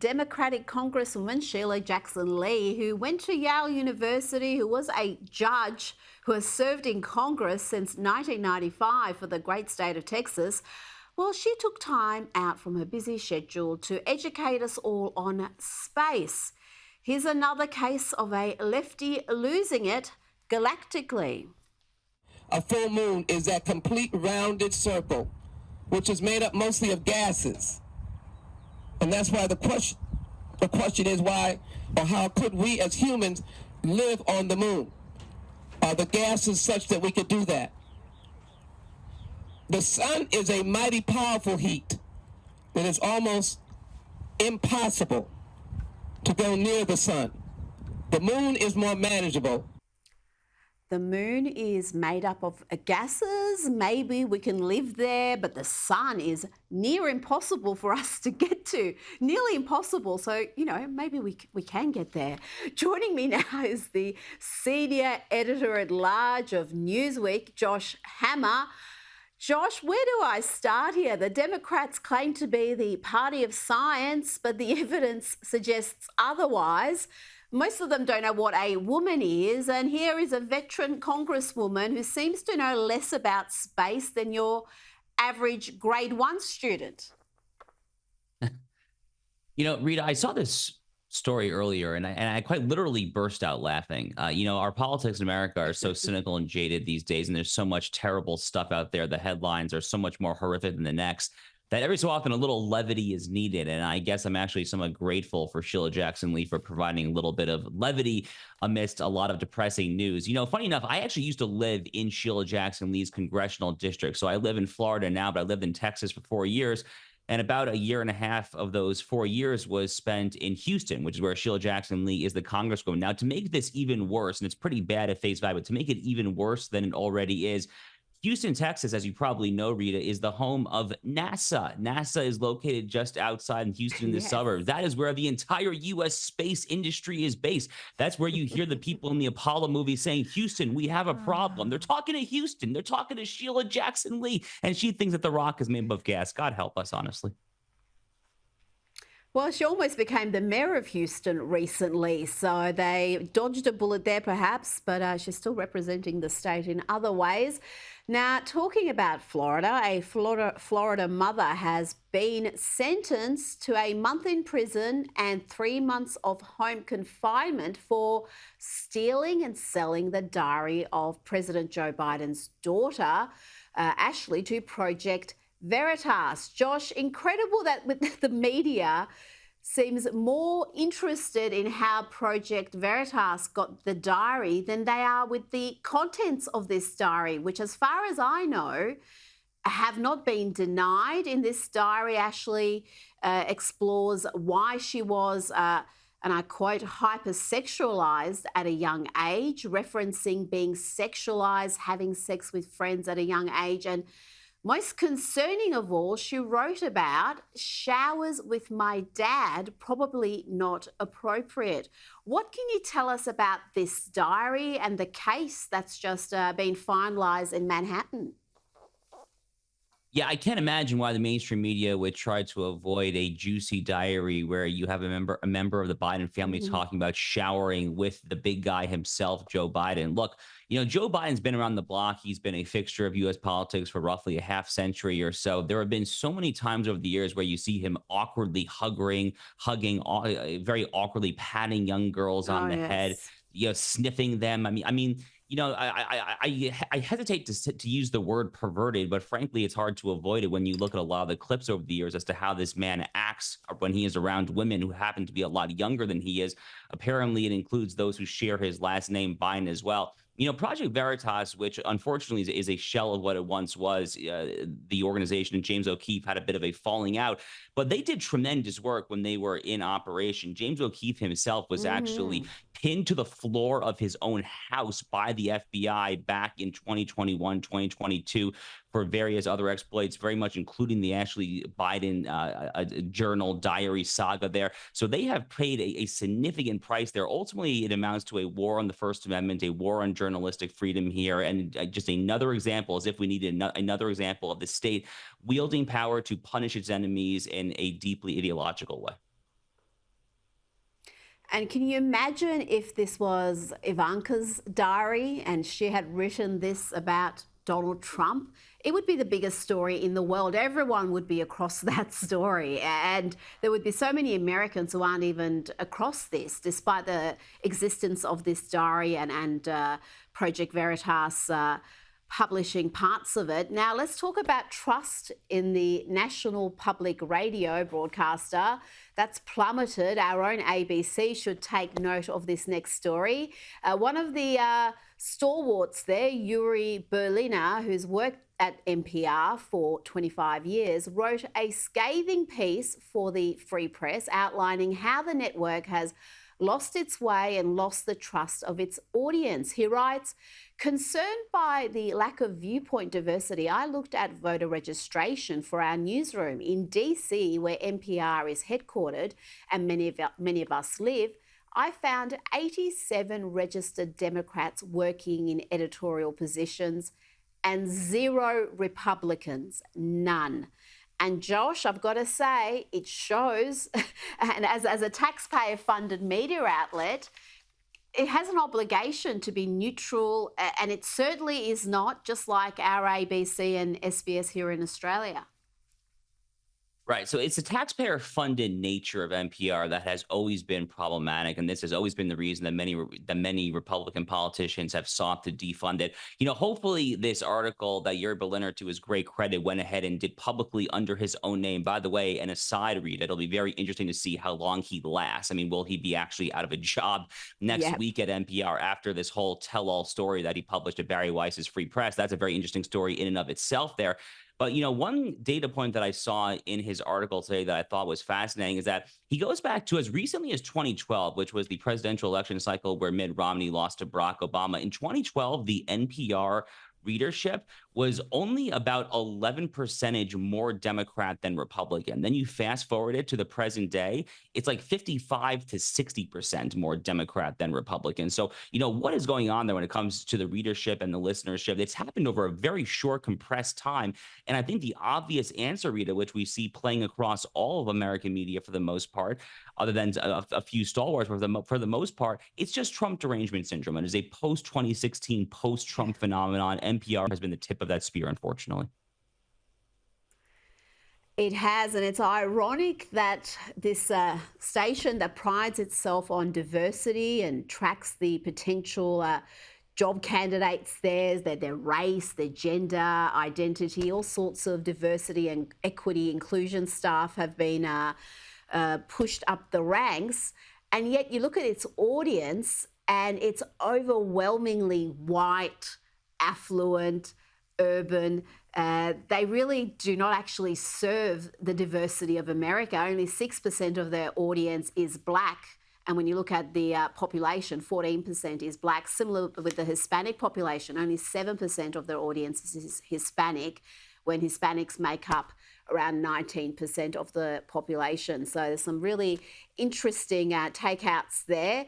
Democratic Congresswoman Sheila Jackson Lee, who went to Yale University, who was a judge, who has served in Congress since 1995 for the great state of Texas, well, she took time out from her busy schedule to educate us all on space. Here's another case of a lefty losing it galactically. A full moon is that complete rounded circle, which is made up mostly of gases. And that's why the question is why or how could we as humans live on the moon? Are the gases such that we could do that? The sun is a mighty powerful heat that is almost impossible to go near the sun. The moon is more manageable. The moon is made up of gases. Maybe we can live there, but the sun is near impossible for us to get to. Nearly impossible. So, maybe we can get there. Joining me now is the senior editor-at-large of Newsweek, Josh Hammer. Josh, where do I start here? The Democrats claim to be the party of science, but the evidence suggests otherwise. Most of them don't know what a woman is, and here is a veteran congresswoman who seems to know less about space than your average grade 1 student. Rita, I saw this story earlier, and I quite literally burst out laughing. Our politics in America are so cynical and jaded these days, and there's so much terrible stuff out there. The headlines are so much more horrific than the next, that every so often a little levity is needed. And I guess I'm actually somewhat grateful for Sheila Jackson Lee for providing a little bit of levity amidst a lot of depressing news. Funny enough, I actually used to live in Sheila Jackson Lee's congressional district. So I live in Florida now, but I lived in Texas for 4 years. And about a year and a half of those 4 years was spent in Houston, which is where Sheila Jackson Lee is the congresswoman. Now, to make this even worse, and it's pretty bad at face value, but to make it even worse than it already is, Houston, Texas, as you probably know, Rita, is the home of NASA. NASA is located just outside in Houston in the suburbs. That is where the entire U.S. space industry is based. That's where you hear the people in the Apollo movie saying, Houston, we have a problem. They're talking to Houston. They're talking to Sheila Jackson Lee. And she thinks that the rock is made up of gas. God help us, honestly. Well, she almost became the mayor of Houston recently, so they dodged a bullet there perhaps, but she's still representing the state in other ways. Now, talking about Florida, a Florida mother has been sentenced to a month in prison and 3 months of home confinement for stealing and selling the diary of President Joe Biden's daughter, Ashley, to Project Veritas. Josh, incredible that the media seems more interested in how Project Veritas got the diary than they are with the contents of this diary, which, as far as I know, have not been denied. In this diary, Ashley explores why she was, and I quote, hypersexualized at a young age, referencing being sexualized, having sex with friends at a young age, and most concerning of all, she wrote about showers with my dad, probably not appropriate. What can you tell us about this diary and the case that's just been finalised in Manhattan? Yeah, I can't imagine why the mainstream media would try to avoid a juicy diary where you have a member of the Biden family talking about showering with the big guy himself, Joe Biden. Look, Joe Biden's been around the block. He's been a fixture of U.S. politics for roughly a half century or so. There have been so many times over the years where you see him awkwardly hugging, very awkwardly patting young girls on the head, sniffing them. I hesitate to use the word perverted, but frankly, it's hard to avoid it when you look at a lot of the clips over the years as to how this man acts when he is around women who happen to be a lot younger than he is. Apparently, it includes those who share his last name, Biden, as well. Project Veritas, which unfortunately is a shell of what it once was, the organization and James O'Keefe had a bit of a falling out, but they did tremendous work when they were in operation. James O'Keefe himself was actually pinned to the floor of his own house by the FBI back in 2021, 2022 for various other exploits, very much including the Ashley Biden journal diary saga there. So they have paid a significant price there. Ultimately, it amounts to a war on the First Amendment, a war on journalistic freedom here, and just another example, as if we needed another example of the state wielding power to punish its enemies in a deeply ideological way. And can you imagine if this was Ivanka's diary and she had written this about Donald Trump? It would be the biggest story in the world. Everyone would be across that story. And there would be so many Americans who aren't even across this, despite the existence of this diary and Project Veritas publishing parts of it. Now, let's talk about trust in the national public radio broadcaster. That's plummeted. Our own ABC should take note of this next story. One of the stalwarts there, Uri Berliner, who's worked at NPR for 25 years, wrote a scathing piece for the Free Press outlining how the network has lost its way and lost the trust of its audience. He writes, concerned by the lack of viewpoint diversity, I looked at voter registration for our newsroom in DC, where NPR is headquartered and many of us live. I found 87 registered Democrats working in editorial positions and 0 Republicans, none. And Josh, I've got to say, it shows, and as a taxpayer-funded media outlet, it has an obligation to be neutral, and it certainly is not, just like our ABC and SBS here in Australia. Right. So it's the taxpayer-funded nature of NPR that has always been problematic, and this has always been the reason that many Republican politicians have sought to defund it. Hopefully, this article that Uri Berliner, to his great credit, went ahead and did publicly under his own name. By the way, an aside, Rita, it'll be very interesting to see how long he lasts. I mean, will he be actually out of a job next week at NPR after this whole tell-all story that he published at Barry Weiss's Free Press? That's a very interesting story in and of itself there. But, one data point that I saw in his article today that I thought was fascinating is that he goes back to as recently as 2012, which was the presidential election cycle where Mitt Romney lost to Barack Obama. In 2012, the NPR readership was only about 11% more Democrat than Republican. Then you fast forward it to the present day, it's like 55 to 60% more Democrat than Republican. So, what is going on there when it comes to the readership and the listenership? It's happened over a very short, compressed time. And I think the obvious answer, Rita, which we see playing across all of American media for the most part, other than a few stalwarts, for the most part, it's just Trump derangement syndrome. And it is a post-2016, post-Trump phenomenon. NPR has been the tip of that spear, unfortunately. It has, and it's ironic that this station that prides itself on diversity and tracks the potential job candidates there, their race, their gender, identity, all sorts of diversity and equity inclusion staff have been pushed up the ranks. And yet you look at its audience and it's overwhelmingly white, affluent, urban. They really do not actually serve the diversity of America. Only 6% of their audience is black. And when you look at the population, 14% is black. Similar with the Hispanic population, only 7% of their audience is Hispanic, when Hispanics make up around 19% of the population. So there's some really interesting takeouts there.